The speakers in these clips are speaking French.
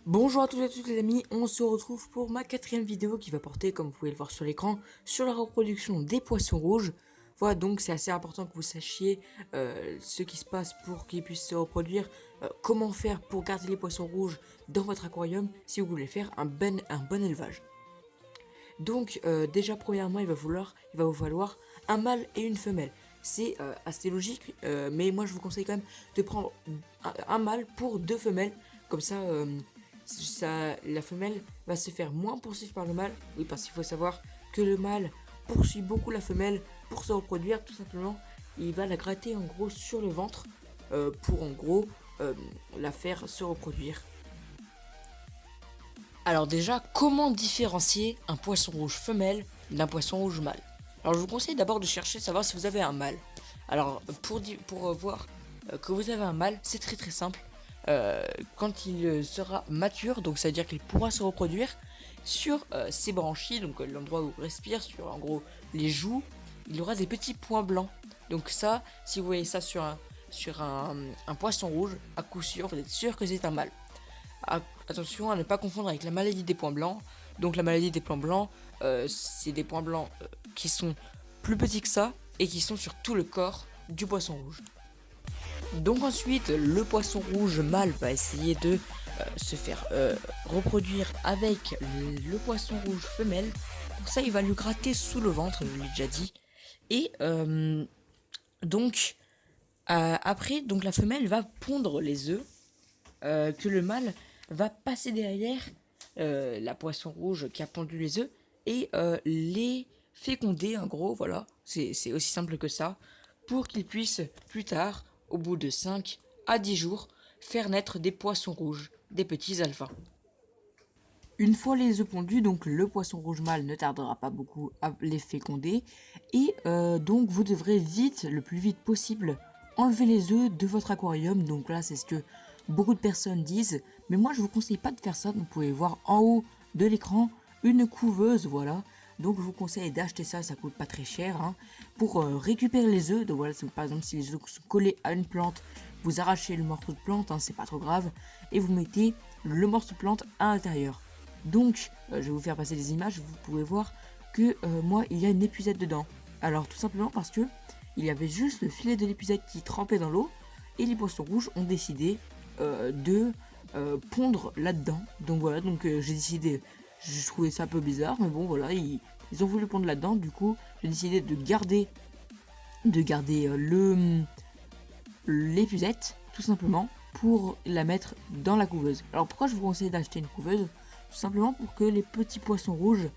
Bonjour à tous et à toutes les amis, on se retrouve pour ma quatrième vidéo qui va porter, comme vous pouvez le voir sur l'écran, sur la reproduction des poissons rouges. Voilà, donc c'est assez important que vous sachiez ce qui se passe pour qu'ils puissent se reproduire, comment faire pour garder les poissons rouges dans votre aquarium si vous voulez faire un bon élevage. Donc déjà premièrement il va vous falloir un mâle et une femelle. C'est assez logique, mais moi je vous conseille quand même de prendre un mâle pour deux femelles, comme ça, la femelle va se faire moins poursuivre par le mâle. Oui, parce qu'il faut savoir que le mâle poursuit beaucoup la femelle pour se reproduire, tout simplement. Il va la gratter en gros sur le ventre pour en gros la faire se reproduire. Alors déjà, comment différencier un poisson rouge femelle d'un poisson rouge mâle? Alors je vous conseille d'abord de chercher, savoir si vous avez un mâle. Alors pour voir que vous avez un mâle, c'est très simple. Quand il sera mature, donc ça veut dire qu'il pourra se reproduire sur ses branchies, donc l'endroit où il respire, sur en gros les joues, il aura des petits points blancs. Donc ça, si vous voyez ça sur un poisson rouge, à coup sûr, vous êtes sûr que c'est un mâle. Attention à ne pas confondre avec la maladie des points blancs. Donc la maladie des points blancs, c'est des points blancs qui sont plus petits que ça et qui sont sur tout le corps du poisson rouge. Donc ensuite, le poisson rouge mâle va essayer de se faire reproduire avec le poisson rouge femelle. Pour ça, il va lui gratter sous le ventre, je l'ai déjà dit. Et donc après, donc la femelle va pondre les œufs que le mâle va passer derrière la poisson rouge qui a pondu les œufs et les féconder, en gros, voilà, c'est aussi simple que ça, pour qu'il puisse plus tard, au bout de 5 à 10 jours, faire naître des poissons rouges, des petits alphins. Une fois les œufs pondus, donc le poisson rouge mâle ne tardera pas beaucoup à les féconder et donc vous devrez vite, le plus vite possible, enlever les œufs de votre aquarium. Donc là c'est ce que beaucoup de personnes disent, mais moi je vous conseille pas de faire ça. Vous pouvez voir en haut de l'écran une couveuse, voilà. Donc je vous conseille d'acheter ça, ça coûte pas très cher, hein, pour récupérer les œufs. Donc voilà, par exemple si les œufs sont collés à une plante, vous arrachez le morceau de plante, hein, c'est pas trop grave, et vous mettez le morceau de plante à l'intérieur. Donc, je vais vous faire passer des images, vous pouvez voir que moi, il y a une épuisette dedans. Alors, tout simplement parce que il y avait juste le filet de l'épuisette qui trempait dans l'eau, et les poissons rouges ont décidé de pondre là-dedans. Donc voilà, donc j'ai décidé, je trouvais ça un peu bizarre, mais bon voilà, ils ont voulu pondre là-dedans, du coup, j'ai décidé de garder l'épuisette, tout simplement, pour la mettre dans la couveuse. Alors pourquoi je vous conseille d'acheter une couveuse? Tout simplement pour que les petits poissons rouges,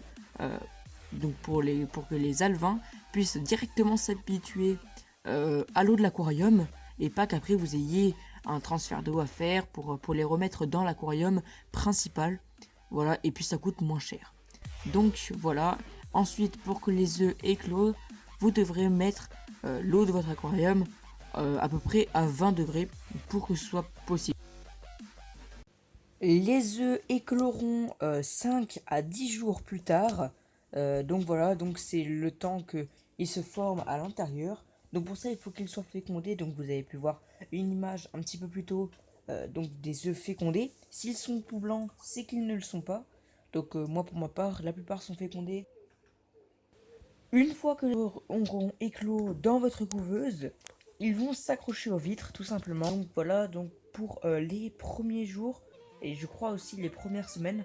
donc pour que les alevins puissent directement s'habituer à l'eau de l'aquarium et pas qu'après vous ayez un transfert d'eau à faire pour les remettre dans l'aquarium principal. Voilà, et puis ça coûte moins cher. Donc voilà, ensuite pour que les œufs éclosent, vous devrez mettre l'eau de votre aquarium à peu près à 20 degrés pour que ce soit possible. Les œufs écloront 5 à 10 jours plus tard. Donc voilà, donc c'est le temps qu'ils se forment à l'intérieur. Donc pour ça, il faut qu'ils soient fécondés. Donc vous avez pu voir une image un petit peu plus tôt donc des œufs fécondés. S'ils sont tout blancs, c'est qu'ils ne le sont pas. Donc moi pour ma part, la plupart sont fécondés. Une fois que les œufs auront éclos dans votre couveuse, ils vont s'accrocher aux vitres tout simplement. Donc voilà, donc pour les premiers jours et je crois aussi les premières semaines.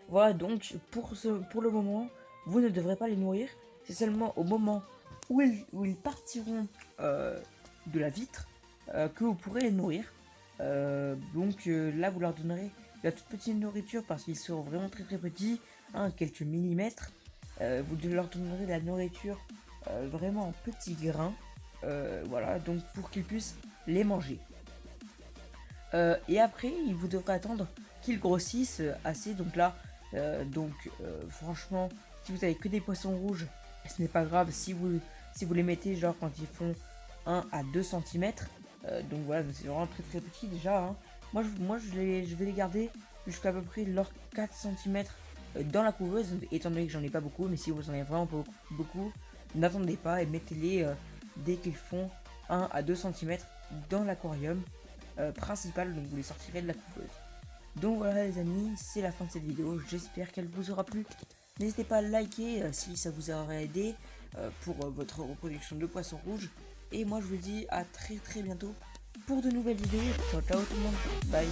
Voilà, donc pour le moment, vous ne devrez pas les nourrir. C'est seulement au moment où ils partiront de la vitre que vous pourrez les nourrir. Là, vous leur donnerez la toute petite nourriture parce qu'ils seront vraiment très petits, hein, quelques millimètres. Vous leur donnerez de la nourriture vraiment en petits grains. Voilà, donc pour qu'ils puissent les manger. Et après, il vous devrez attendre qu'ils grossissent assez. Donc là, franchement, si vous avez que des poissons rouges, ce n'est pas grave si vous les mettez genre quand ils font 1 à 2 cm. Donc voilà, c'est vraiment très petit déjà, hein. Moi je vais les garder jusqu'à peu près leurs 4 cm dans la couveuse, étant donné que j'en ai pas beaucoup. Mais si vous en avez vraiment pas beaucoup, n'attendez pas et mettez-les dès qu'ils font 1 à 2 cm dans l'aquarium principal, donc vous les sortirez de la couveuse. Donc voilà les amis, c'est la fin de cette vidéo, j'espère qu'elle vous aura plu. N'hésitez pas à liker si ça vous aurait aidé pour votre reproduction de poissons rouges. Et moi je vous dis à très bientôt pour de nouvelles vidéos. Ciao ciao tout le monde, bye.